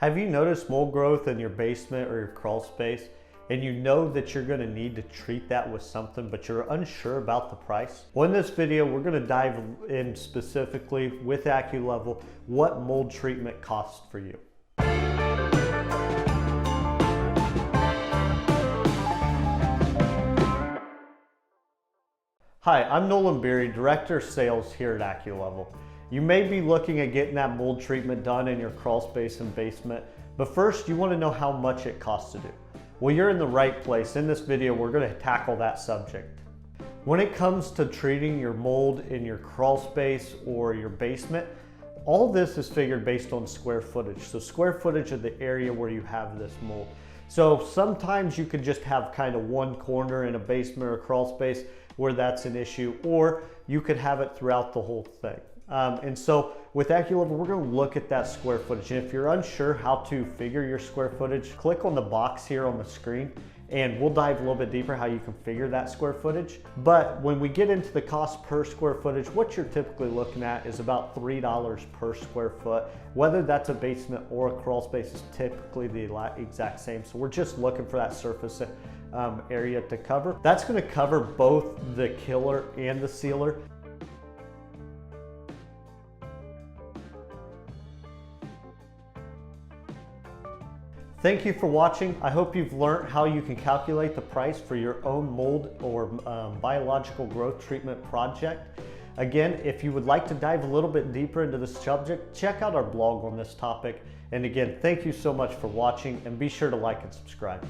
Have you noticed mold growth in your basement or your crawl space, and you know that you're going to need to treat that with something, but you're unsure about the price? Well, in this video, we're going to dive in specifically with Acculevel what mold treatment costs for you. Hi, I'm Nolan Beery, Director of Sales here at Acculevel. You may be looking at getting that mold treatment done in your crawl space and basement, but first you want to know how much it costs to do. Well, you're in the right place. In this video, we're going to tackle that subject. When it comes to treating your mold in your crawl space or your basement, all this is figured based on square footage. So square footage of the area where you have this mold. So sometimes you could just have kind of one corner in a basement or a crawl space where that's an issue, or you could have it throughout the whole thing. And so with Acculevel, we're going to look at that square footage. And if you're unsure how to figure your square footage, click on the box here on the screen and we'll dive a little bit deeper how you can figure that square footage. But when we get into the cost per square footage, what you're typically looking at is about $3 per square foot. Whether that's a basement or a crawl space is typically the exact same. So we're just looking for that surface area to cover. That's going to cover both the killer and the sealer. Thank you for watching. I hope you've learned how you can calculate the price for your own mold or biological growth treatment project. Again, if you would like to dive a little bit deeper into this subject, check out our blog on this topic. And again, thank you so much for watching, and be sure to like and subscribe.